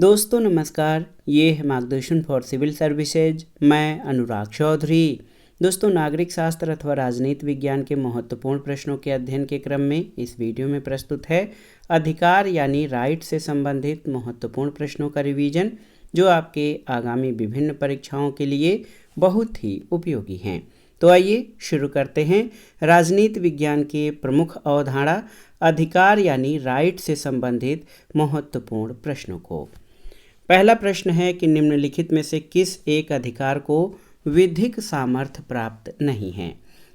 दोस्तों नमस्कार, ये है मार्गदर्शन फॉर सिविल सर्विसेज। मैं अनुराग चौधरी। दोस्तों, नागरिक शास्त्र अथवा राजनीति विज्ञान के महत्वपूर्ण प्रश्नों के अध्ययन के क्रम में इस वीडियो में प्रस्तुत है अधिकार यानी राइट से संबंधित महत्वपूर्ण प्रश्नों का रिवीजन, जो आपके आगामी विभिन्न परीक्षाओं के लिए बहुत ही उपयोगी हैं। तो आइए शुरू करते हैं राजनीति विज्ञान के प्रमुख अवधारणा अधिकार यानी राइट से संबंधित महत्वपूर्ण प्रश्नों को। पहला प्रश्न है कि निम्नलिखित में से किस एक अधिकार को विधिक सामर्थ्य प्राप्त नहीं है।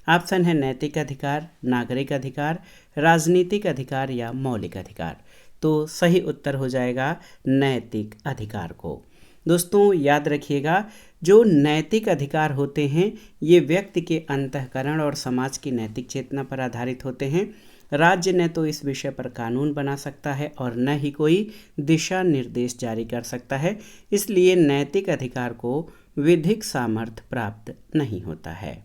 ऑप्शन है नैतिक अधिकार, नागरिक अधिकार, राजनीतिक अधिकार या मौलिक अधिकार। तो सही उत्तर हो जाएगा नैतिक अधिकार को। दोस्तों याद रखिएगा, जो नैतिक अधिकार होते हैं ये व्यक्ति के अंतःकरण और समाज की नैतिक चेतना पर आधारित होते हैं। राज्य न तो इस विषय पर कानून बना सकता है और न ही कोई दिशा निर्देश जारी कर सकता है, इसलिए नैतिक अधिकार को विधिक सामर्थ्य प्राप्त नहीं होता है।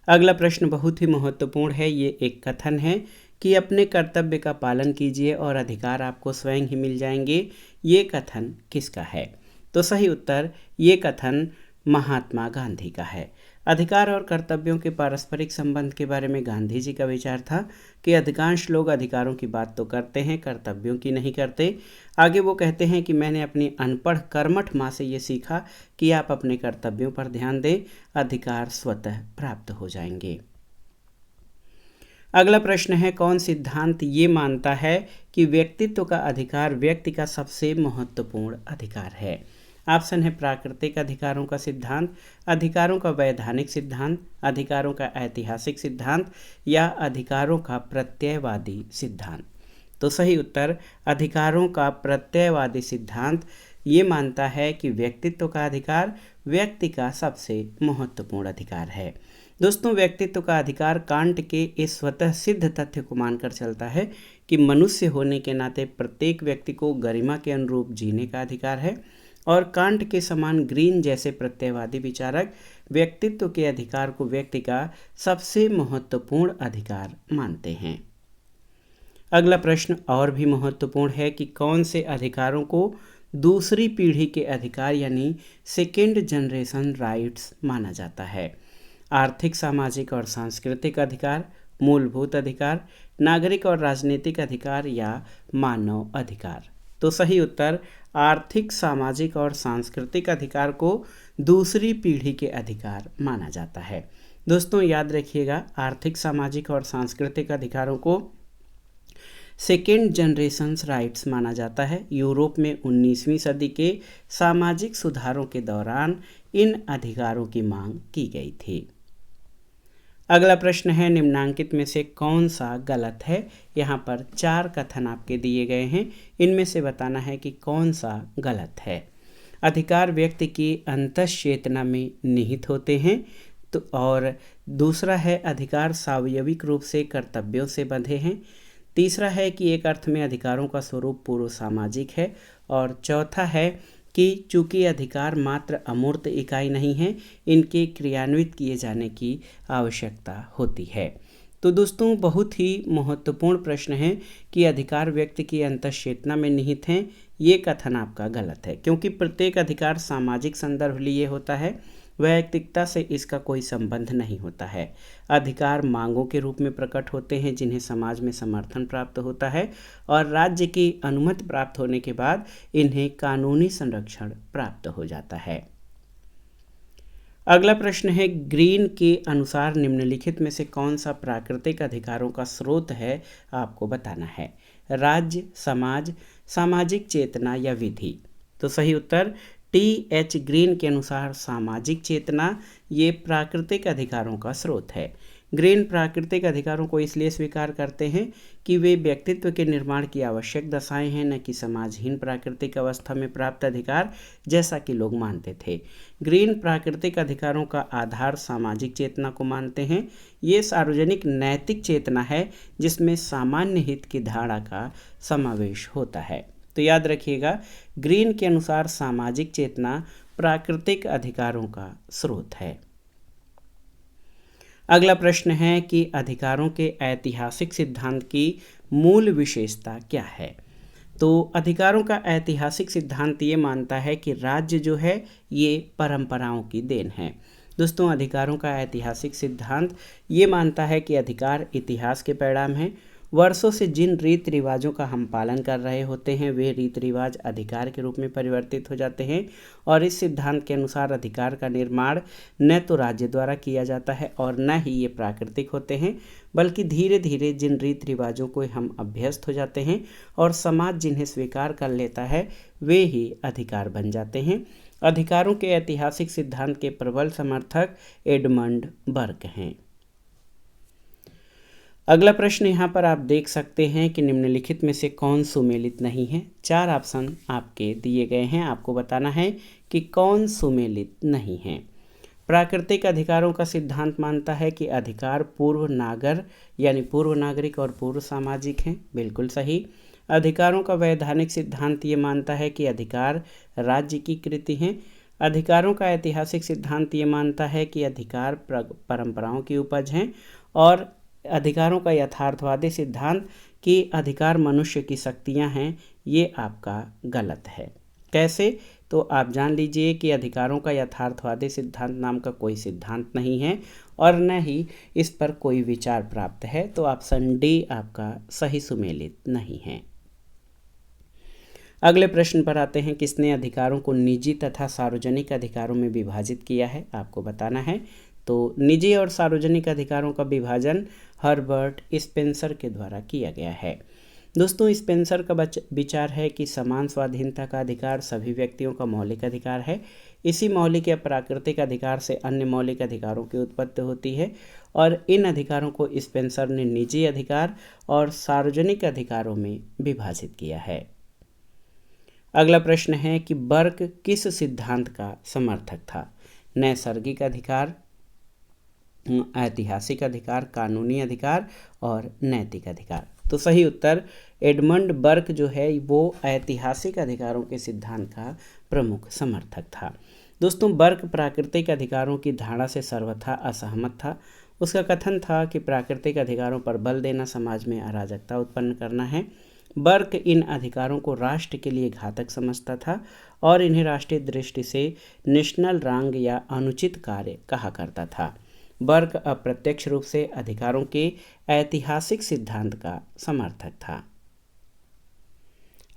अगला प्रश्न बहुत ही महत्वपूर्ण है। ये एक कथन है कि अपने कर्तव्य का पालन कीजिए और अधिकार आपको स्वयं ही मिल जाएंगे। ये कथन किसका है? तो सही उत्तर ये कथन महात्मा गांधी का है। अधिकार और कर्तव्यों के पारस्परिक संबंध के बारे में गांधी जी का विचार था कि अधिकांश लोग अधिकारों की बात तो करते हैं, कर्तव्यों की नहीं करते। आगे वो कहते हैं कि मैंने अपनी अनपढ़ कर्मठ माँ से ये सीखा कि आप अपने कर्तव्यों पर ध्यान दें, अधिकार स्वतः प्राप्त हो जाएंगे। अगला प्रश्न है, कौन सिद्धांत ये मानता है कि व्यक्तित्व का अधिकार व्यक्ति का सबसे महत्वपूर्ण अधिकार है? ऑप्शन है प्राकृतिक अधिकारों का सिद्धांत, अधिकारों का वैधानिक सिद्धांत, अधिकारों का ऐतिहासिक सिद्धांत या अधिकारों का प्रत्ययवादी सिद्धांत। तो सही उत्तर अधिकारों का प्रत्ययवादी सिद्धांत ये मानता है कि व्यक्तित्व का अधिकार व्यक्ति का सबसे महत्वपूर्ण अधिकार है। दोस्तों, व्यक्तित्व का अधिकार कांट के इस स्वतः सिद्ध तथ्य को मानकर चलता है कि मनुष्य होने के नाते प्रत्येक व्यक्ति को गरिमा के अनुरूप जीने का अधिकार है, और कांट के समान ग्रीन जैसे प्रत्ययवादी विचारक व्यक्तित्व के अधिकार को व्यक्ति का सबसे महत्वपूर्ण अधिकार मानते हैं। अगला प्रश्न और भी महत्वपूर्ण है कि कौन से अधिकारों को दूसरी पीढ़ी के अधिकार यानी सेकेंड जनरेशन राइट्स माना जाता है? आर्थिक, सामाजिक और सांस्कृतिक अधिकार, मूलभूत अधिकार, नागरिक और राजनीतिक अधिकार या मानव अधिकार। तो सही उत्तर आर्थिक, सामाजिक और सांस्कृतिक अधिकार को दूसरी पीढ़ी के अधिकार माना जाता है। दोस्तों याद रखिएगा, आर्थिक, सामाजिक और सांस्कृतिक अधिकारों को सेकेंड जनरेशन राइट्स माना जाता है। यूरोप में 19वीं सदी के सामाजिक सुधारों के दौरान इन अधिकारों की मांग की गई थी। अगला प्रश्न है, निम्नांकित में से कौन सा गलत है? यहाँ पर 4 कथन आपके दिए गए हैं, इनमें से बताना है कि कौन सा गलत है। अधिकार व्यक्ति की अंतःचेतना में निहित होते हैं, तो और दूसरा है अधिकार स्वाभाविक रूप से कर्तव्यों से बंधे हैं। तीसरा है कि एक अर्थ में अधिकारों का स्वरूप पूर्व सामाजिक है, और चौथा है कि चूंकि अधिकार मात्र अमूर्त इकाई नहीं है, इनके क्रियान्वित किए जाने की आवश्यकता होती है। तो दोस्तों बहुत ही महत्वपूर्ण प्रश्न है कि अधिकार व्यक्ति की अंतःचेतना में निहित हैं। ये कथन आपका गलत है, क्योंकि प्रत्येक अधिकार सामाजिक संदर्भ लिए होता है, वैयक्तिकता से इसका कोई संबंध नहीं होता है। अधिकार मांगों के रूप में प्रकट होते हैं जिन्हें समाज में समर्थन प्राप्त होता है, और राज्य की अनुमति प्राप्त होने के बाद इन्हें कानूनी संरक्षण प्राप्त हो जाता है। अगला प्रश्न है, ग्रीन के अनुसार निम्नलिखित में से कौन सा प्राकृतिक अधिकारों का स्रोत है? आपको बताना है। राज्य, समाज, सामाजिक चेतना या विधि। तो सही उत्तर TH ग्रीन के अनुसार सामाजिक चेतना ये प्राकृतिक अधिकारों का स्रोत है। ग्रीन प्राकृतिक अधिकारों को इसलिए स्वीकार करते हैं कि वे व्यक्तित्व के निर्माण की आवश्यक दशाएं हैं, न कि समाजहीन प्राकृतिक अवस्था में प्राप्त अधिकार, जैसा कि लोग मानते थे। ग्रीन प्राकृतिक अधिकारों का आधार सामाजिक चेतना को मानते हैं। ये सार्वजनिक नैतिक चेतना है जिसमें सामान्य हित की धारणा का समावेश होता है। तो याद रखिएगा, ग्रीन के अनुसार सामाजिक चेतना प्राकृतिक अधिकारों का स्रोत है। अगला प्रश्न है कि अधिकारों के ऐतिहासिक सिद्धांत की मूल विशेषता क्या है? तो अधिकारों का ऐतिहासिक सिद्धांत ये मानता है कि राज्य जो है ये परंपराओं की देन है। दोस्तों, अधिकारों का ऐतिहासिक सिद्धांत ये मानता है कि अधिकार इतिहास के परिणाम हैं। वर्षों से जिन रीति रिवाजों का हम पालन कर रहे होते हैं वे रीति रिवाज अधिकार के रूप में परिवर्तित हो जाते हैं, और इस सिद्धांत के अनुसार अधिकार का निर्माण न तो राज्य द्वारा किया जाता है और न ही ये प्राकृतिक होते हैं, बल्कि धीरे धीरे जिन रीति रिवाजों को हम अभ्यस्त हो जाते हैं और समाज जिन्हें स्वीकार कर लेता है वे ही अधिकार बन जाते हैं। अधिकारों के ऐतिहासिक सिद्धांत के प्रबल समर्थक एडमंड बर्क हैं। अगला प्रश्न यहाँ पर आप देख सकते हैं कि निम्नलिखित में से कौन सुमेलित नहीं है। 4 ऑप्शन आपके दिए गए हैं, आपको बताना है कि कौन सुमेलित नहीं है। प्राकृतिक अधिकारों का सिद्धांत मानता है कि अधिकार पूर्व नागर यानी पूर्व नागरिक और पूर्व सामाजिक हैं, बिल्कुल सही। अधिकारों का वैधानिक सिद्धांत ये मानता है कि अधिकार राज्य की कृति हैं। अधिकारों का ऐतिहासिक सिद्धांत ये मानता है कि अधिकार परंपराओं की उपज हैं। और अधिकारों का यथार्थवादी सिद्धांत कि अधिकार मनुष्य की शक्तियां हैं, ये आपका गलत है। कैसे? तो आप जान लीजिए कि अधिकारों का यथार्थवादी सिद्धांत नाम का कोई सिद्धांत नहीं है और न ही इस पर कोई विचार प्राप्त है। तो ऑप्शन डी आपका सही सुमेलित नहीं है। अगले प्रश्न पर आते हैं, किसने अधिकारों को निजी तथा सार्वजनिक अधिकारों में विभाजित किया है, आपको बताना है। तो निजी और सार्वजनिक अधिकारों का विभाजन हर्बर्ट स्पेंसर के द्वारा किया गया है। दोस्तों, स्पेंसर का विचार है कि समान स्वाधीनता का अधिकार सभी व्यक्तियों का मौलिक अधिकार है। इसी मौलिक या प्राकृतिक अधिकार से अन्य मौलिक अधिकारों की उत्पत्ति होती है और इन अधिकारों को स्पेंसर ने निजी अधिकार और सार्वजनिक अधिकारों में विभाजित किया है। अगला प्रश्न है कि बर्क किस सिद्धांत का समर्थक था? नैसर्गिक अधिकार, ऐतिहासिक अधिकार, कानूनी अधिकार और नैतिक अधिकार। तो सही उत्तर एडमंड बर्क जो है वो ऐतिहासिक अधिकारों के सिद्धांत का प्रमुख समर्थक था। दोस्तों, बर्क प्राकृतिक अधिकारों की धारणा से सर्वथा असहमत था। उसका कथन था कि प्राकृतिक अधिकारों पर बल देना समाज में अराजकता उत्पन्न करना है। बर्क इन अधिकारों को राष्ट्र के लिए घातक समझता था और इन्हें राष्ट्रीय दृष्टि से नेशनल रॉन्ग या अनुचित कार्य कहा करता था। बर्क अप्रत्यक्ष रूप से अधिकारों के ऐतिहासिक सिद्धांत का समर्थक था।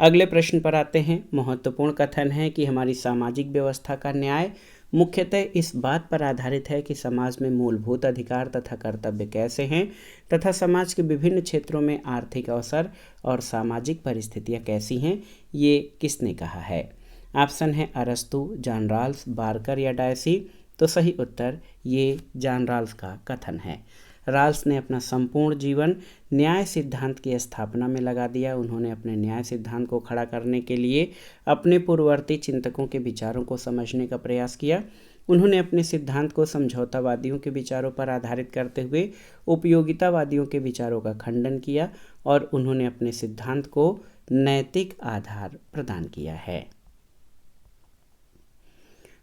अगले प्रश्न पर आते हैं। महत्वपूर्ण कथन है कि हमारी सामाजिक व्यवस्था का न्याय मुख्यतः इस बात पर आधारित है कि समाज में मूलभूत अधिकार तथा कर्तव्य कैसे हैं तथा समाज के विभिन्न क्षेत्रों में आर्थिक अवसर और सामाजिक परिस्थितियां कैसी हैं। ये किसने कहा है? ऑप्शन है अरस्तु, जॉन रॉल्स, बार्कर या डायसी। तो सही उत्तर ये जॉन रॉल्स का कथन है। रॉल्स ने अपना संपूर्ण जीवन न्याय सिद्धांत की स्थापना में लगा दिया। उन्होंने अपने न्याय सिद्धांत को खड़ा करने के लिए अपने पूर्ववर्ती चिंतकों के विचारों को समझने का प्रयास किया। उन्होंने अपने सिद्धांत को समझौतावादियों के विचारों पर आधारित करते हुए उपयोगितावादियों के विचारों का खंडन किया और उन्होंने अपने सिद्धांत को नैतिक आधार प्रदान किया है।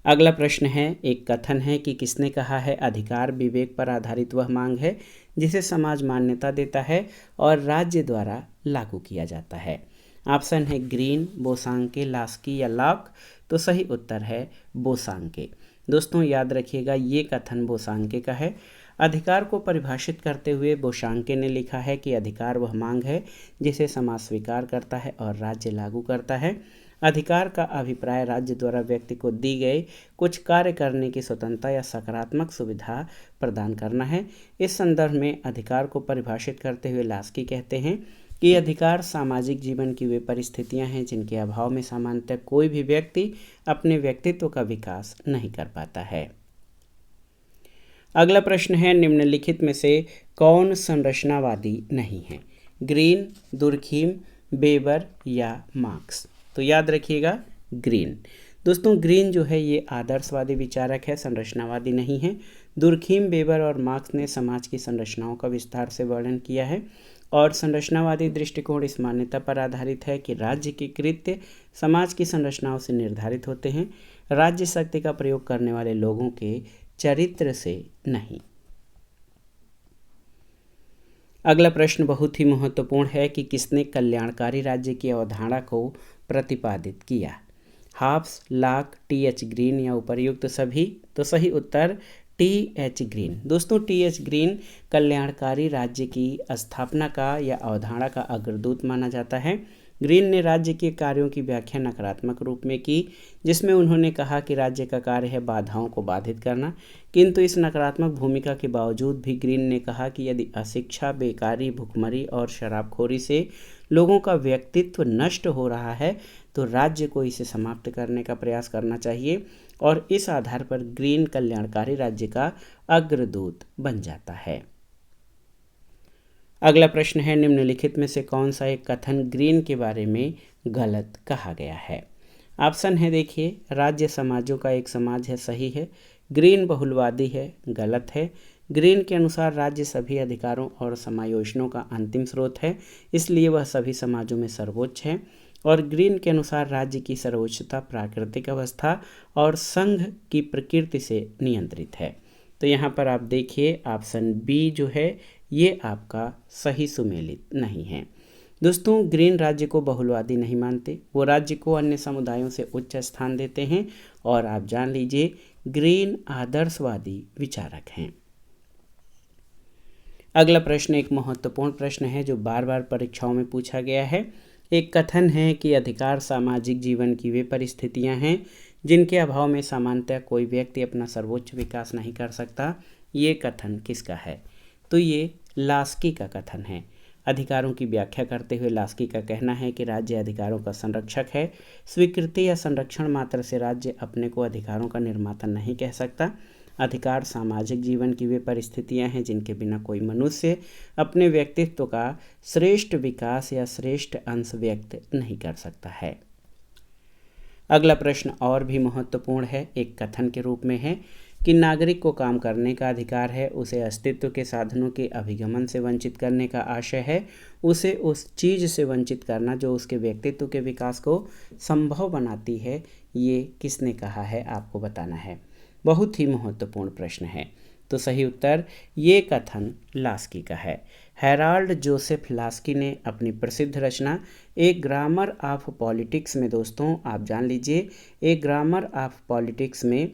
अगला प्रश्न है, एक कथन है कि किसने कहा है अधिकार विवेक पर आधारित वह मांग है जिसे समाज मान्यता देता है और राज्य द्वारा लागू किया जाता है। ऑप्शन है ग्रीन, बोसांके, लास्की या लॉक। तो सही उत्तर है बोसांके। दोस्तों, याद रखिएगा ये कथन बोसांके का है। अधिकार को परिभाषित करते हुए बोसांके ने लिखा है कि अधिकार वह मांग है जिसे समाज स्वीकार करता है और राज्य लागू करता है। अधिकार का अभिप्राय राज्य द्वारा व्यक्ति को दी गई कुछ कार्य करने की स्वतंत्रता या सकारात्मक सुविधा प्रदान करना है। इस संदर्भ में अधिकार को परिभाषित करते हुए लास्की कहते हैं कि अधिकार सामाजिक जीवन की वे परिस्थितियां हैं जिनके अभाव में सामान्यतः कोई भी व्यक्ति अपने व्यक्तित्व का विकास नहीं कर पाता है। अगला प्रश्न है, निम्नलिखित में से कौन संरचनावादी नहीं है? ग्रीन, दुर्खीम, वेबर या मार्क्स। तो याद रखिएगा ग्रीन। दोस्तों, ग्रीन जो है ये आदर्शवादी विचारक है, संरचनावादी नहीं है। दुर्खीम, वेबर और मार्क्स ने समाज की संरचनाओं का विस्तार से वर्णन किया है और संरचनावादी दृष्टिकोण इस मान्यता पर आधारित है कि राज्य के कृत्य समाज की संरचनाओं से निर्धारित होते हैं, राज्य शक्ति का प्रयोग करने वाले लोगों के चरित्र से नहीं। अगला प्रश्न बहुत ही महत्वपूर्ण है कि किसने कल्याणकारी राज्य की अवधारणा को प्रतिपादित किया। Halves, lock, TH. ग्रीन या उपर्युक्त सभी? तो सही उत्तर टी.एच. ग्रीन। दोस्तों, टी.एच. ग्रीन कल्याणकारी राज्य की स्थापना का या अवधारणा का अग्रदूत माना जाता है। ग्रीन ने राज्य के कार्यों की व्याख्या नकारात्मक रूप में की, जिसमें उन्होंने कहा कि राज्य का कार्य है बाधाओं को बाधित करना। किंतु इस नकारात्मक भूमिका के बावजूद भी ग्रीन ने कहा कि यदि अशिक्षा, बेकारी, भुखमरी और शराबखोरी से लोगों का व्यक्तित्व नष्ट हो रहा है तो राज्य को इसे समाप्त करने का प्रयास करना चाहिए, और इस आधार पर ग्रीन कल्याणकारी राज्य का अग्रदूत बन जाता है। अगला प्रश्न है, निम्नलिखित में से कौन सा एक कथन ग्रीन के बारे में गलत कहा गया है। ऑप्शन है, देखिए, राज्य समाजों का एक समाज है, सही है। ग्रीन बहुलवादी है, गलत है। ग्रीन के अनुसार राज्य सभी अधिकारों और समायोजनों का अंतिम स्रोत है, इसलिए वह सभी समाजों में सर्वोच्च है। और ग्रीन के अनुसार राज्य की सर्वोच्चता प्राकृतिक अवस्था और संघ की प्रकृति से नियंत्रित है। तो यहाँ पर आप देखिए ऑप्शन बी जो है ये आपका सही सुमेलित नहीं है। दोस्तों, ग्रीन राज्य को बहुलवादी नहीं मानते, वो राज्य को अन्य समुदायों से उच्च स्थान देते हैं, और आप जान लीजिए ग्रीन आदर्शवादी विचारक हैं। अगला प्रश्न एक महत्वपूर्ण प्रश्न है जो बार बार परीक्षाओं में पूछा गया है। एक कथन है कि अधिकार सामाजिक जीवन की वे परिस्थितियां हैं जिनके अभाव में सामान्यतः कोई व्यक्ति अपना सर्वोच्च विकास नहीं कर सकता। ये कथन किसका है? तो ये लास्की का कथन है। अधिकारों की व्याख्या करते हुए लास्की का कहना है कि राज्य अधिकारों का संरक्षक है। स्वीकृति या संरक्षण मात्र से राज्य अपने को अधिकारों का निर्माता नहीं कह सकता। अधिकार सामाजिक जीवन की वे परिस्थितियां हैं जिनके बिना कोई मनुष्य अपने व्यक्तित्व का श्रेष्ठ विकास या श्रेष्ठ अंश व्यक्त नहीं कर सकता है। अगला प्रश्न और भी महत्वपूर्ण है, एक कथन के रूप में है कि नागरिक को काम करने का अधिकार है, उसे अस्तित्व के साधनों के अभिगमन से वंचित करने का आशय है, उसे उस चीज़ से वंचित करना जो उसके व्यक्तित्व के विकास को संभव बनाती है। ये किसने कहा है, आपको बताना है। बहुत ही महत्वपूर्ण प्रश्न है। तो सही उत्तर ये कथन लास्की का है। हेराल्ड जोसेफ लास्की ने अपनी प्रसिद्ध रचना ए ग्रामर ऑफ पॉलिटिक्स में, दोस्तों आप जान लीजिए, ए ग्रामर ऑफ पॉलिटिक्स में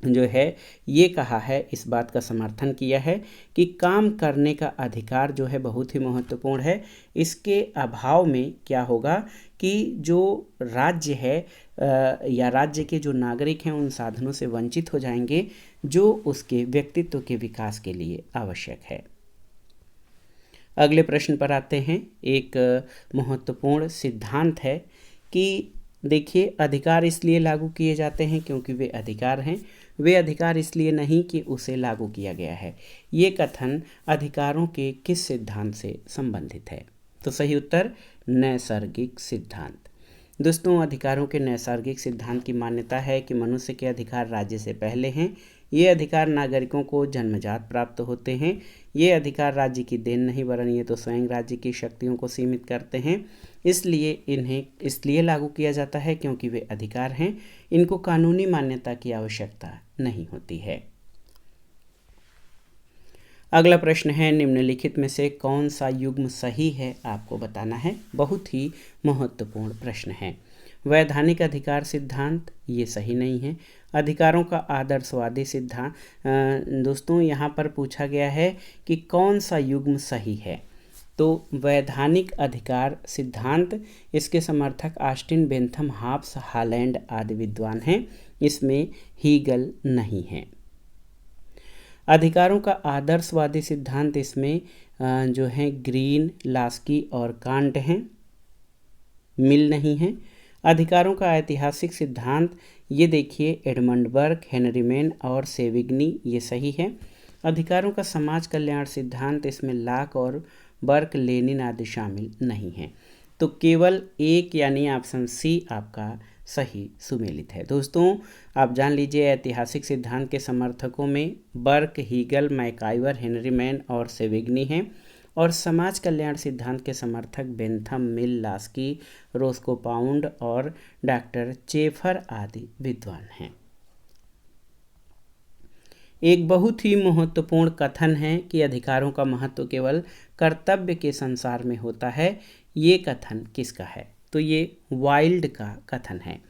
जो है ये कहा है, इस बात का समर्थन किया है कि काम करने का अधिकार जो है बहुत ही महत्वपूर्ण है। इसके अभाव में क्या होगा कि जो राज्य है या राज्य के जो नागरिक हैं उन साधनों से वंचित हो जाएंगे जो उसके व्यक्तित्व के विकास के लिए आवश्यक है। अगले प्रश्न पर आते हैं। एक महत्वपूर्ण सिद्धांत है कि देखिए, अधिकार इसलिए लागू किए जाते हैं क्योंकि वे अधिकार हैं, वे अधिकार इसलिए नहीं कि उसे लागू किया गया है। ये कथन अधिकारों के किस सिद्धांत से संबंधित है? तो सही उत्तर नैसर्गिक सिद्धांत। दोस्तों, अधिकारों के नैसर्गिक सिद्धांत की मान्यता है कि मनुष्य के अधिकार राज्य से पहले हैं। ये अधिकार नागरिकों को जन्मजात प्राप्त होते हैं। ये अधिकार राज्य की देन नहीं वरन ये तो स्वयं राज्य की शक्तियों को सीमित करते हैं। इसलिए इन्हें इसलिए लागू किया जाता है क्योंकि वे अधिकार हैं, इनको कानूनी मान्यता की आवश्यकता नहीं होती है। अगला प्रश्न है, निम्नलिखित में से कौन सा युग्म सही है, आपको बताना है। बहुत ही महत्वपूर्ण प्रश्न है। वैधानिक अधिकार सिद्धांत ये सही नहीं है। अधिकारों का आदर्शवादी सिद्धांत, दोस्तों यहाँ पर पूछा गया है कि कौन सा युग्म सही है। तो वैधानिक अधिकार सिद्धांत, इसके समर्थक ऑस्टिन, बेंथम, हाब्स, हॉलैंड आदि विद्वान हैं। इसमें हीगल नहीं है। अधिकारों का आदर्शवादी सिद्धांत, इसमें जो है ग्रीन, लास्की और कांट हैं, मिल नहीं है। अधिकारों का ऐतिहासिक सिद्धांत, ये देखिए एडमंड बर्क, हेनरी मैन और सेविग्नी, ये सही है। अधिकारों का समाज कल्याण सिद्धांत, इसमें लॉक और बर्क, लेनिन आदि शामिल नहीं हैं। तो केवल एक यानी ऑप्शन सी आपका सही सुमेलित है। दोस्तों आप जान लीजिए, ऐतिहासिक सिद्धांत के समर्थकों में Burke, Hegel, MacIver, Henry Maine और सेविग्नी हैं, और समाज कल्याण सिद्धांत के समर्थक बेंथम, मिल, लास्की, रोस्कोपाउंड और डॉक्टर चेफर आदि विद्वान हैं। एक बहुत ही महत्वपूर्ण कथन है कि अधिकारों का महत्व केवल कर्तव्य के संसार में होता है। ये कथन किसका है? तो ये वाइल्ड का कथन है।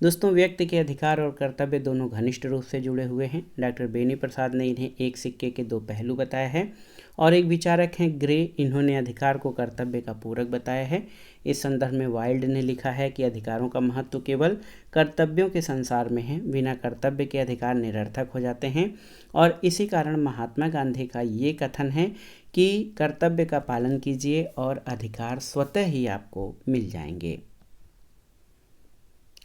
दोस्तों, व्यक्ति के अधिकार और कर्तव्य दोनों घनिष्ठ रूप से जुड़े हुए हैं। डॉक्टर बेनी प्रसाद ने इन्हें एक सिक्के के दो पहलू बताया है। और एक विचारक हैं ग्रे, इन्होंने अधिकार को कर्तव्य का पूरक बताया है। इस संदर्भ में वाइल्ड ने लिखा है कि अधिकारों का महत्व केवल कर्तव्यों के संसार में है, बिना कर्तव्य के अधिकार निरर्थक हो जाते हैं। और इसी कारण महात्मा गांधी का ये कथन है कि कर्तव्य का पालन कीजिए और अधिकार स्वतः ही आपको मिल जाएंगे।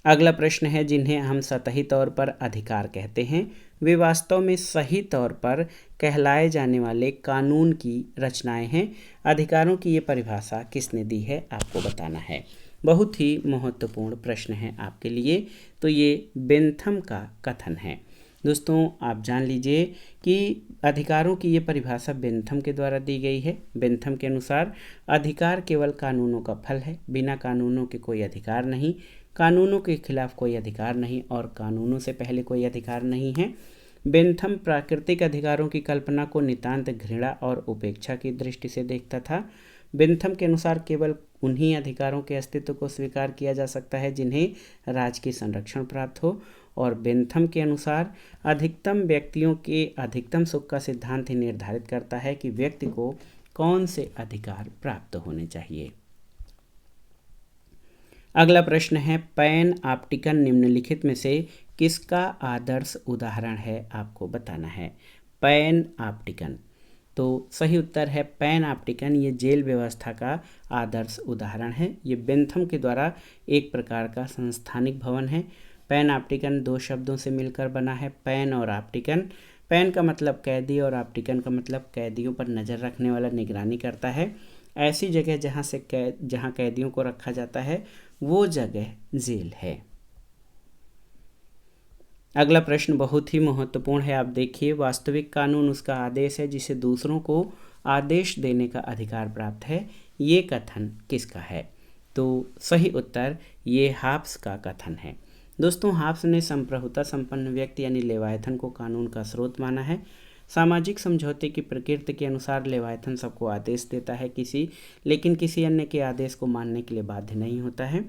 अगला प्रश्न है, जिन्हें हम सतही तौर पर अधिकार कहते हैं, वे वास्तव में सही तौर पर कहलाए जाने वाले कानून की रचनाएं हैं। अधिकारों की ये परिभाषा किसने दी है, आपको बताना है। बहुत ही महत्वपूर्ण प्रश्न है आपके लिए। तो ये बेंथम का कथन है। दोस्तों, आप जान लीजिए कि अधिकारों की ये परिभाषा बेंथम के द्वारा दी गई है। बेंथम के अनुसार अधिकार केवल कानूनों का फल है, बिना कानूनों के कोई अधिकार नहीं, कानूनों के खिलाफ कोई अधिकार नहीं और कानूनों से पहले कोई अधिकार नहीं है। बेंथम प्राकृतिक अधिकारों की कल्पना को नितांत घृणा और उपेक्षा की दृष्टि से देखता था। बेंथम के अनुसार केवल उन्हीं अधिकारों के अस्तित्व को स्वीकार किया जा सकता है जिन्हें राज की संरक्षण प्राप्त हो। और बेंथम के अनुसार अधिकतम व्यक्तियों के अधिकतम सुख का सिद्धांत ही निर्धारित करता है कि व्यक्ति को कौन से अधिकार प्राप्त होने चाहिए। अगला प्रश्न है, पैन ऑप्टिकन निम्नलिखित में से किसका आदर्श उदाहरण है, आपको बताना है। पैन ऑप्टिकन, तो सही उत्तर है पैन ऑप्टिकन। ये जेल व्यवस्था का आदर्श उदाहरण है। ये बेंथम के द्वारा एक प्रकार का संस्थानिक भवन है। पैन ऑप्टिकन दो शब्दों से मिलकर बना है, पैन और ऑप्टिकन। पैन का मतलब कैदी और ऑप्टिकन का मतलब कैदियों पर नज़र रखने वाला, निगरानी करता है। ऐसी जगह जहाँ कैदियों को रखा जाता है वो जगह जेल है। अगला प्रश्न बहुत ही महत्वपूर्ण है, आप देखिए। वास्तविक कानून उसका आदेश है जिसे दूसरों को आदेश देने का अधिकार प्राप्त है। ये कथन किसका है? तो सही उत्तर ये हाब्स का कथन है। दोस्तों, हाब्स ने संप्रभुता संपन्न व्यक्ति यानी लेवायथन को कानून का स्रोत माना है। सामाजिक समझौते की प्रकृति के अनुसार लेवायथन सबको आदेश देता है, लेकिन किसी अन्य के आदेश को मानने के लिए बाध्य नहीं होता है।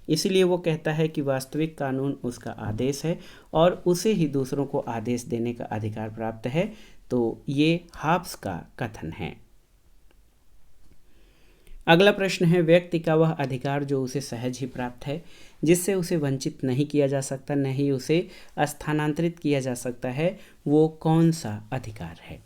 इसलिए वो कहता है कि वास्तविक कानून उसका आदेश है और उसे ही दूसरों को आदेश देने का अधिकार प्राप्त है। तो ये हाब्स का कथन है। अगला प्रश्न है, व्यक्ति का वह अधिकार जो उसे सहज ही प्राप्त है, जिससे उसे वंचित नहीं किया जा सकता, न ही उसे स्थानांतरित किया जा सकता है, वो कौन सा अधिकार है?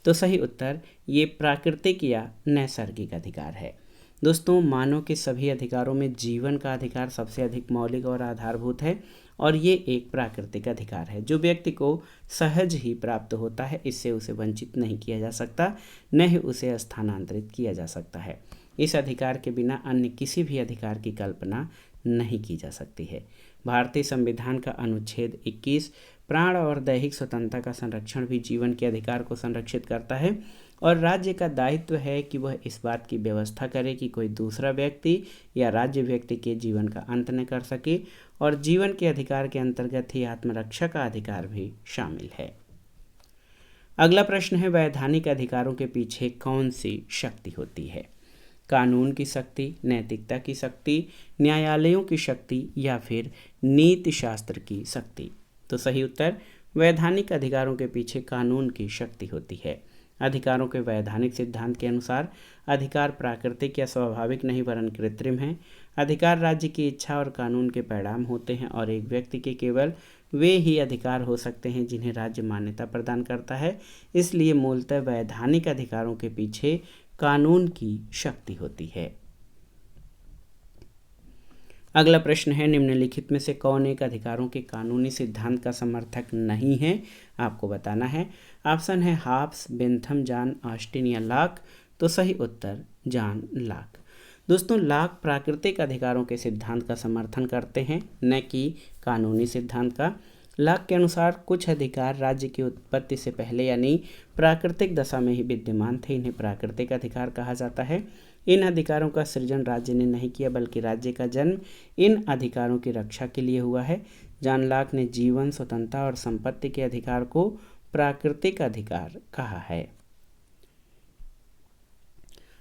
तो सही उत्तर ये प्राकृतिक या नैसर्गिक अधिकार है। दोस्तों, मानव के सभी अधिकारों में जीवन का अधिकार सबसे अधिक मौलिक और आधारभूत है और ये एक प्राकृतिक अधिकार है जो व्यक्ति को सहज ही प्राप्त होता है। इससे उसे वंचित नहीं किया जा सकता, न ही उसे स्थानांतरित किया जा सकता है। इस अधिकार के बिना अन्य किसी भी अधिकार की कल्पना नहीं की जा सकती है। भारतीय संविधान का अनुच्छेद 21 प्राण और दैहिक स्वतंत्रता का संरक्षण भी जीवन के अधिकार को संरक्षित करता है और राज्य का दायित्व है कि वह इस बात की व्यवस्था करे कि कोई दूसरा व्यक्ति या राज्य व्यक्ति के जीवन का अंत न कर सके, और जीवन के अधिकार के अंतर्गत ही आत्मरक्षा का अधिकार भी शामिल है। अगला प्रश्न है, वैधानिक अधिकारों के पीछे कौन सी शक्ति होती है? कानून की शक्ति, नैतिकता की शक्ति, न्यायालयों की शक्ति या फिर नीति शास्त्र की शक्ति? तो सही उत्तर वैधानिक अधिकारों के पीछे कानून की शक्ति होती है। अधिकारों के वैधानिक सिद्धांत के अनुसार अधिकार प्राकृतिक या स्वाभाविक नहीं वरन कृत्रिम है। अधिकार राज्य की इच्छा और कानून के परिणाम होते हैं और एक व्यक्ति के केवल वे ही अधिकार हो सकते हैं जिन्हें राज्य मान्यता प्रदान करता है। इसलिए मूलतः वैधानिक अधिकारों के पीछे कानून की शक्ति होती है। अगला प्रश्न है, निम्नलिखित में से कौन एक अधिकारों के कानूनी सिद्धांत का समर्थक नहीं है? आपको बताना है। ऑप्शन है हाब्स, बेंथम, जॉन ऑस्टिन या लॉक। तो सही उत्तर जॉन लॉक। दोस्तों, लॉक प्राकृतिक अधिकारों के सिद्धांत का समर्थन करते हैं, न कि कानूनी सिद्धांत का। लॉक के अनुसार कुछ अधिकार राज्य की उत्पत्ति से पहले यानी प्राकृतिक दशा में ही विद्यमान थे, इन्हें प्राकृतिक अधिकार कहा जाता है। इन अधिकारों का सृजन राज्य ने नहीं किया बल्कि राज्य का जन्म इन अधिकारों की रक्षा के लिए हुआ है। जॉन लॉक ने जीवन, स्वतंत्रता और संपत्ति के अधिकार को प्राकृतिक अधिकार कहा है।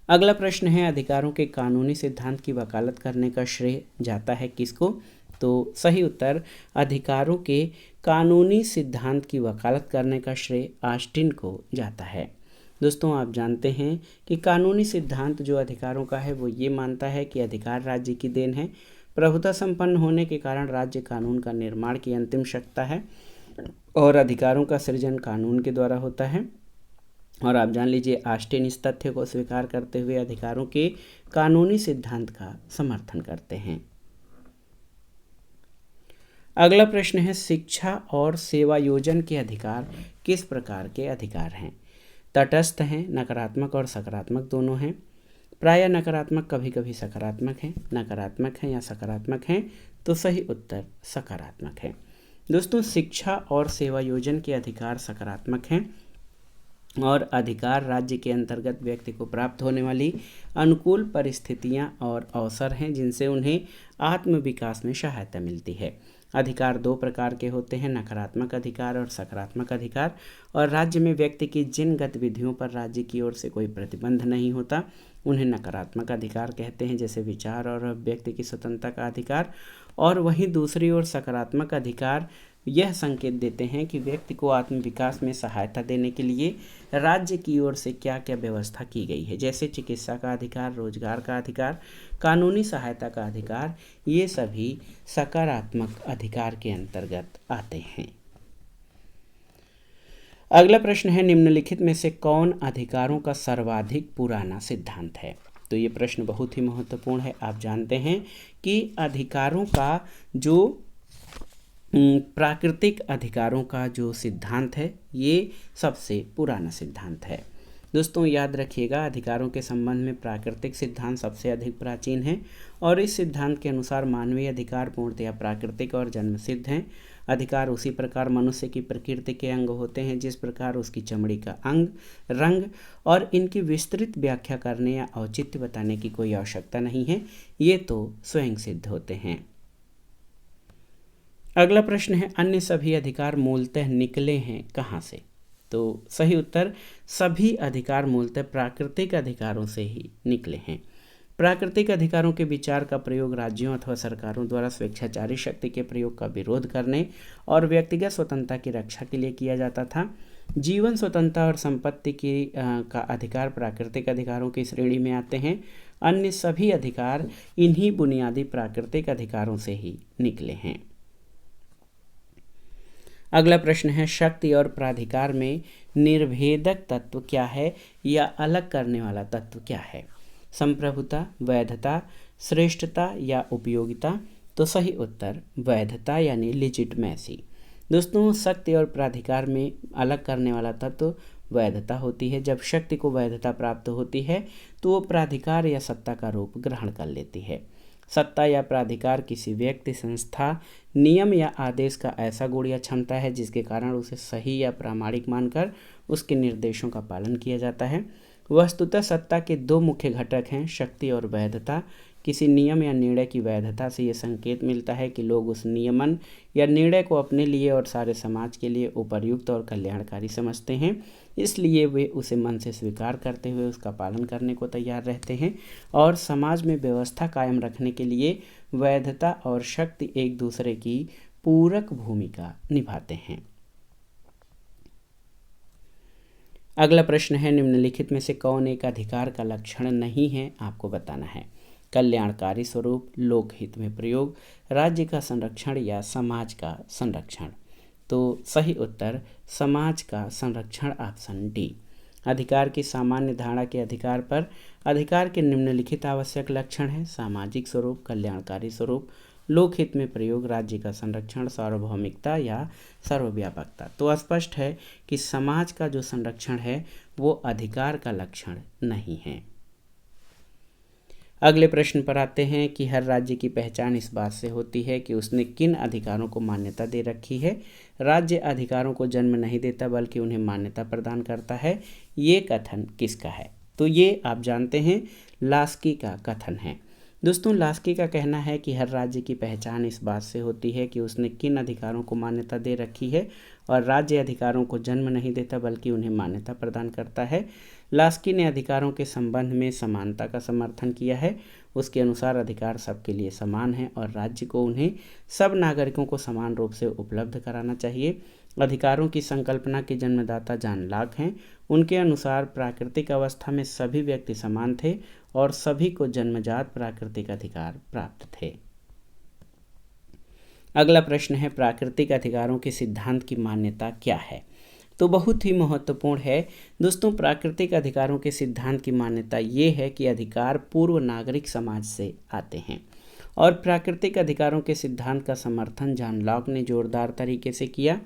अगला प्रश्न है, अधिकारों के कानूनी सिद्धांत की वकालत करने का श्रेय जाता है किसको? तो सही उत्तर, अधिकारों के कानूनी सिद्धांत की वकालत करने का श्रेय ऑस्टिन को जाता है। दोस्तों, आप जानते हैं कि कानूनी सिद्धांत जो अधिकारों का है वो ये मानता है कि अधिकार राज्य की देन है। प्रभुता संपन्न होने के कारण राज्य कानून का निर्माण की अंतिम शक्ति है और अधिकारों का सृजन कानून के द्वारा होता है। और आप जान लीजिए, ऑस्टिन इस तथ्य को स्वीकार करते हुए अधिकारों के कानूनी सिद्धांत का समर्थन करते हैं। अगला प्रश्न है, शिक्षा और सेवायोजन के अधिकार किस प्रकार के अधिकार हैं? तटस्थ हैं, नकारात्मक और सकारात्मक दोनों हैं, प्रायः नकारात्मक, कभी कभी सकारात्मक हैं, नकारात्मक हैं या सकारात्मक हैं? तो सही उत्तर सकारात्मक है। दोस्तों, शिक्षा और सेवायोजन के अधिकार सकारात्मक हैं और अधिकार राज्य के अंतर्गत व्यक्ति को प्राप्त होने वाली अनुकूल परिस्थितियां और अवसर हैं जिनसे उन्हें आत्म विकास में सहायता मिलती है। अधिकार दो प्रकार के होते हैं, नकारात्मक अधिकार और सकारात्मक अधिकार। और राज्य में व्यक्ति की जिन गतिविधियों पर राज्य की ओर से कोई प्रतिबंध नहीं होता उन्हें नकारात्मक अधिकार कहते हैं, जैसे विचार और व्यक्ति की स्वतंत्रता का अधिकार। और वहीं दूसरी ओर सकारात्मक अधिकार यह संकेत देते हैं कि व्यक्ति को आत्म विकास में सहायता देने के लिए राज्य की ओर से क्या क्या व्यवस्था की गई है, जैसे चिकित्सा का अधिकार, रोजगार का अधिकार, कानूनी सहायता का अधिकार। ये सभी सकारात्मक अधिकार के अंतर्गत आते हैं। अगला प्रश्न है, निम्नलिखित में से कौन अधिकारों का सर्वाधिक पुराना सिद्धांत है? तो ये प्रश्न बहुत ही महत्वपूर्ण है। आप जानते हैं कि अधिकारों का जो प्राकृतिक अधिकारों का जो सिद्धांत है ये सबसे पुराना सिद्धांत है। दोस्तों, याद रखिएगा, अधिकारों के संबंध में प्राकृतिक सिद्धांत सबसे अधिक प्राचीन है और इस सिद्धांत के अनुसार मानवीय अधिकार पूर्णतया प्राकृतिक और जन्मसिद्ध हैं। अधिकार उसी प्रकार मनुष्य की प्रकृति के अंग होते हैं जिस प्रकार उसकी चमड़ी का अंग, रंग, और इनकी विस्तृत व्याख्या करने या औचित्य बताने की कोई आवश्यकता नहीं है, ये तो स्वयं सिद्ध होते हैं। अगला प्रश्न है, अन्य सभी अधिकार मूलतः निकले हैं कहाँ से? तो सही उत्तर, सभी अधिकार मूलतः प्राकृतिक अधिकारों से ही निकले हैं। प्राकृतिक अधिकारों के विचार का प्रयोग राज्यों अथवा सरकारों द्वारा स्वेच्छाचारी शक्ति के प्रयोग का विरोध करने और व्यक्तिगत स्वतंत्रता की रक्षा के लिए किया जाता था। जीवन, स्वतंत्रता और संपत्ति का अधिकार प्राकृतिक अधिकारों की श्रेणी में आते हैं। अन्य सभी अधिकार इन्हीं बुनियादी प्राकृतिक अधिकारों से ही निकले हैं। अगला प्रश्न है, शक्ति और प्राधिकार में निर्भेदक तत्व क्या है या अलग करने वाला तत्व क्या है? संप्रभुता, वैधता, श्रेष्ठता या उपयोगिता? तो सही उत्तर वैधता यानी लिजिटमेसी। दोस्तों, शक्ति और प्राधिकार में अलग करने वाला तत्व वैधता होती है। जब शक्ति को वैधता प्राप्त होती है तो वो प्राधिकार या सत्ता का रूप ग्रहण कर लेती है। सत्ता या प्राधिकार किसी व्यक्ति, संस्था, नियम या आदेश का ऐसा गुण या क्षमता है जिसके कारण उसे सही या प्रामाणिक मानकर उसके निर्देशों का पालन किया जाता है। वस्तुतः सत्ता के दो मुख्य घटक हैं, शक्ति और वैधता। किसी नियम या निर्णय की वैधता से ये संकेत मिलता है कि लोग उस नियमन या निर्णय को अपने लिए और सारे समाज के लिए उपयुक्त और कल्याणकारी समझते हैं, इसलिए वे उसे मन से स्वीकार करते हुए उसका पालन करने को तैयार रहते हैं। और समाज में व्यवस्था कायम रखने के लिए वैधता और शक्ति एक दूसरे की पूरक भूमिका निभाते हैं। अगला प्रश्न है, निम्नलिखित में से कौन एक अधिकार का लक्षण नहीं है? आपको बताना है। कल्याणकारी स्वरूप, लोकहित में प्रयोग, राज्य का संरक्षण या समाज का संरक्षण? तो सही उत्तर समाज का संरक्षण, ऑप्शन डी। अधिकार की सामान्य धारणा के अधिकार पर अधिकार के निम्नलिखित आवश्यक लक्षण हैं, सामाजिक स्वरूप, कल्याणकारी स्वरूप, लोकहित में प्रयोग, राज्य का संरक्षण, सार्वभौमिकता या सर्वव्यापकता। तो स्पष्ट है कि समाज का जो संरक्षण है वो अधिकार का लक्षण नहीं है। अगले प्रश्न पर आते हैं कि हर राज्य की पहचान इस बात से होती है कि उसने किन अधिकारों को मान्यता दे रखी है। राज्य अधिकारों को जन्म नहीं देता बल्कि उन्हें मान्यता प्रदान करता है। ये कथन किसका है? तो ये आप जानते हैं लास्की का कथन है। दोस्तों लास्की का कहना है कि हर राज्य की पहचान इस बात से होती है कि उसने किन अधिकारों को मान्यता दे रखी है, और राज्य अधिकारों को जन्म नहीं देता बल्कि उन्हें मान्यता प्रदान करता है। लास्की ने अधिकारों के संबंध में समानता का समर्थन किया है। उसके अनुसार अधिकार सबके लिए समान है और राज्य को उन्हें सब नागरिकों को समान रूप से उपलब्ध कराना चाहिए। अधिकारों की संकल्पना के जन्मदाता जॉन लॉक हैं। उनके अनुसार प्राकृतिक अवस्था में सभी व्यक्ति समान थे और सभी को जन्मजात प्राकृतिक अधिकार प्राप्त थे। अगला प्रश्न है, प्राकृतिक अधिकारों के सिद्धांत की मान्यता क्या है? तो बहुत ही महत्वपूर्ण है दोस्तों। प्राकृतिक अधिकारों के सिद्धांत की मान्यता ये है कि अधिकार पूर्व नागरिक समाज से आते हैं, और प्राकृतिक अधिकारों के सिद्धांत का समर्थन जॉन लॉक ने जोरदार तरीके से किया।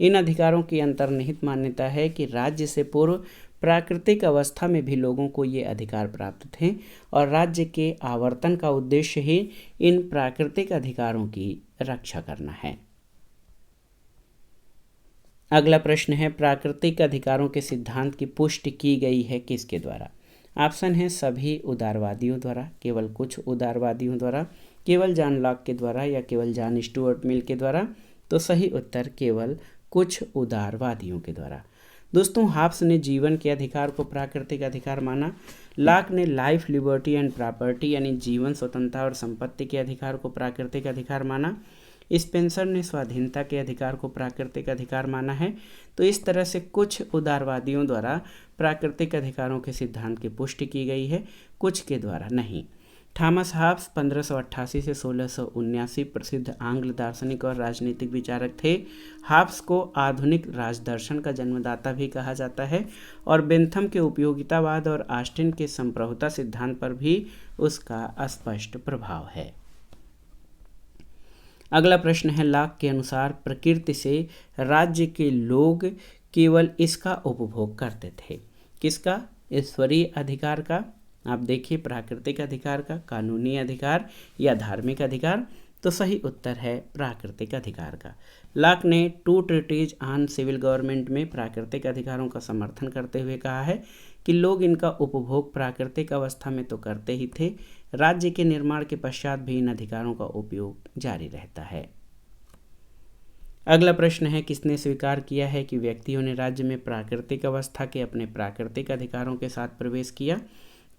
इन अधिकारों की अंतर्निहित मान्यता है कि राज्य से पूर्व प्राकृतिक अवस्था में भी लोगों को ये अधिकार प्राप्त थे, और राज्य के आवर्तन का उद्देश्य ही इन प्राकृतिक अधिकारों की रक्षा करना है। अगला प्रश्न है, प्राकृतिक अधिकारों के सिद्धांत की पुष्टि की गई है किसके द्वारा? ऑप्शन है सभी उदारवादियों द्वारा, केवल कुछ उदारवादियों द्वारा, केवल जॉन लॉक के द्वारा, या केवल जॉन स्टुअर्ट मिल के द्वारा। तो सही उत्तर केवल कुछ उदारवादियों के द्वारा। दोस्तों हाब्स ने जीवन के अधिकार को प्राकृतिक अधिकार माना। लॉक ने लाइफ, लिबर्टी एंड प्रॉपर्टी यानी जीवन, स्वतंत्रता और संपत्ति के अधिकार को प्राकृतिक अधिकार माना। स्पेंसर ने स्वाधीनता के अधिकार को प्राकृतिक अधिकार माना है। तो इस तरह से कुछ उदारवादियों द्वारा प्राकृतिक अधिकारों के सिद्धांत की पुष्टि की गई है, कुछ के द्वारा नहीं। थॉमस हॉब्स 1588 से 1679 प्रसिद्ध आंग्ल दार्शनिक और राजनीतिक विचारक थे। हॉब्स को आधुनिक राजदर्शन का जन्मदाता भी कहा जाता है, और बेंथम के उपयोगितावाद और ऑस्टिन के संप्रभुता सिद्धांत पर भी उसका स्पष्ट प्रभाव है। अगला प्रश्न है, लॉक के अनुसार प्रकृति से राज्य के लोग केवल इसका उपभोग करते थे। किसका? ईश्वरीय अधिकार का। आप देखिए, प्राकृतिक अधिकार का, कानूनी अधिकार या धार्मिक अधिकार। तो सही उत्तर है प्राकृतिक अधिकार का। लॉक ने two treaties on civil government में प्राकृतिक अधिकारों का समर्थन करते हुए कहा है कि लोग इनका उपभोग प्राकृतिक अवस्था में तो करते ही थे, राज्य के निर्माण के पश्चात भी इन अधिकारों का उपयोग जारी रहता है। अगला प्रश्न है, किसने स्वीकार किया है कि व्यक्तियों ने राज्य में प्राकृतिक अवस्था के अपने प्राकृतिक अधिकारों के साथ प्रवेश किया?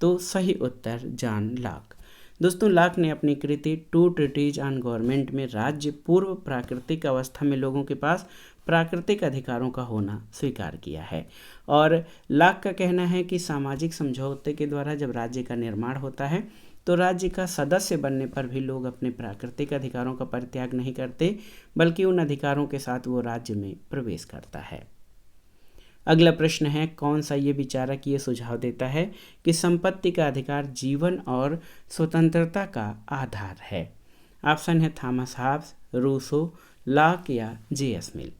तो सही उत्तर जॉन लॉक। दोस्तों लॉक ने अपनी कृति टू ट्रीटीज ऑन गवर्नमेंट में राज्य पूर्व प्राकृतिक अवस्था में लोगों के पास प्राकृतिक अधिकारों का होना स्वीकार किया है। और लॉक का कहना है कि सामाजिक समझौते के द्वारा जब राज्य का निर्माण होता है तो राज्य का सदस्य बनने पर भी लोग अपने प्राकृतिक अधिकारों का परित्याग नहीं करते, बल्कि उन अधिकारों के साथ वो राज्य में प्रवेश करता है। अगला प्रश्न है, कौन सा ये विचारक ये सुझाव देता है कि संपत्ति का अधिकार जीवन और स्वतंत्रता का आधार है? ऑप्शन है थॉमस हॉब्स, रूसो, लॉक या जे.एस. मिल।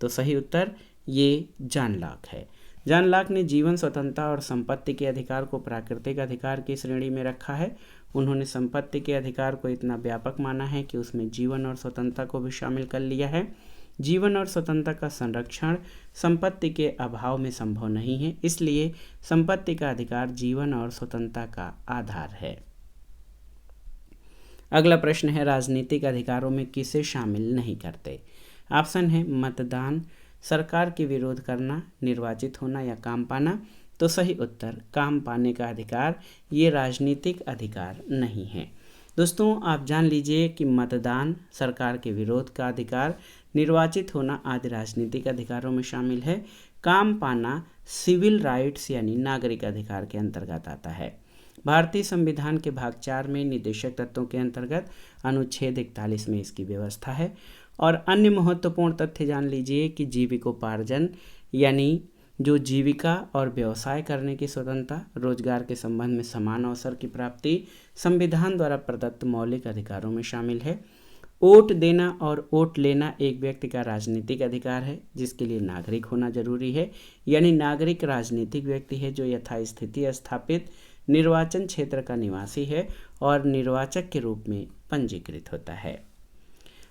तो सही उत्तर ये जॉन लॉक है। जॉन लॉक ने जीवन, स्वतंत्रता और संपत्ति के अधिकार को प्राकृतिक अधिकार की श्रेणी में रखा है। उन्होंने संपत्ति के अधिकार को इतना व्यापक माना है कि उसमें जीवन और स्वतंत्रता को भी शामिल कर लिया है। जीवन और स्वतंत्रता का संरक्षण संपत्ति के अभाव में संभव नहीं है, इसलिए संपत्ति का अधिकार जीवन और स्वतंत्रता का आधार है। अगला प्रश्न है, राजनीतिक अधिकारों में किसे शामिल नहीं करते? ऑप्शन है मतदान, सरकार के विरोध करना, निर्वाचित होना या काम पाना। तो सही उत्तर काम पाने का अधिकार ये राजनीतिक अधिकार नहीं है। दोस्तों आप जान लीजिए कि मतदान, सरकार के विरोध का अधिकार, निर्वाचित होना आदि राजनीतिक अधिकारों में शामिल है। काम पाना सिविल राइट्स यानी नागरिक अधिकार के अंतर्गत आता है। भारतीय संविधान के भाग 4 में निदेशक तत्वों के अंतर्गत अनुच्छेद 41 में इसकी व्यवस्था है। और अन्य महत्वपूर्ण तथ्य जान लीजिए कि जीविकोपार्जन यानी जो जीविका और व्यवसाय करने की स्वतंत्रता, रोजगार के संबंध में समान अवसर की प्राप्ति संविधान द्वारा प्रदत्त मौलिक अधिकारों में शामिल है। वोट देना और वोट लेना एक व्यक्ति का राजनीतिक अधिकार है जिसके लिए नागरिक होना जरूरी है, यानी नागरिक राजनीतिक व्यक्ति है जो यथास्थिति स्थापित निर्वाचन क्षेत्र का निवासी है और निर्वाचक के रूप में पंजीकृत होता है।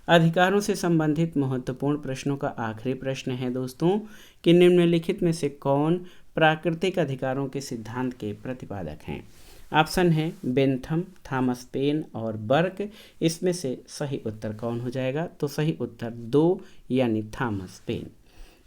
अधिकारों से संबंधित महत्वपूर्ण प्रश्नों का आखिरी प्रश्न है दोस्तों कि निम्नलिखित में से कौन प्राकृतिक अधिकारों के सिद्धांत के प्रतिपादक हैं? ऑप्शन है बेंथम, थॉमस पेन और बर्क। इसमें से सही उत्तर कौन हो जाएगा? तो सही उत्तर 2 यानी थॉमस पेन।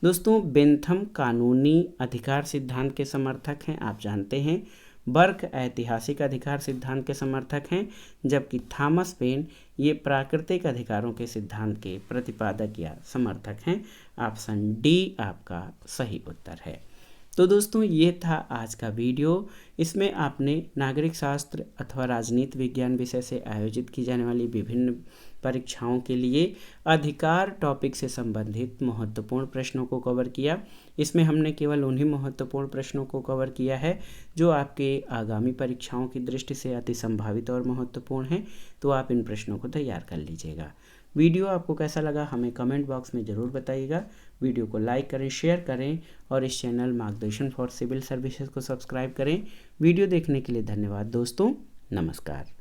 दोस्तों, बेंथम कानूनी अधिकार सिद्धांत के समर्थक हैं, आप जानते हैं। बर्क ऐतिहासिक अधिकार सिद्धांत के समर्थक हैं, जबकि थॉमस पेन ये प्राकृतिक अधिकारों के सिद्धांत के प्रतिपादक या समर्थक हैं। ऑप्शन डी आपका सही उत्तर है। तो दोस्तों, ये था आज का वीडियो। इसमें आपने नागरिक शास्त्र अथवा राजनीति विज्ञान विषय से आयोजित की जाने वाली विभिन्न परीक्षाओं के लिए अधिकार टॉपिक से संबंधित महत्वपूर्ण प्रश्नों को कवर किया। इसमें हमने केवल उन्हीं महत्वपूर्ण प्रश्नों को कवर किया है जो आपके आगामी परीक्षाओं की दृष्टि से अति संभावित और महत्वपूर्ण हैं। तो आप इन प्रश्नों को तैयार कर लीजिएगा। वीडियो आपको कैसा लगा हमें कमेंट बॉक्स में ज़रूर बताइएगा। वीडियो को लाइक करें, शेयर करें और इस चैनल मार्गदर्शन फॉर सिविल सर्विसेज को सब्सक्राइब करें। वीडियो देखने के लिए धन्यवाद दोस्तों। नमस्कार।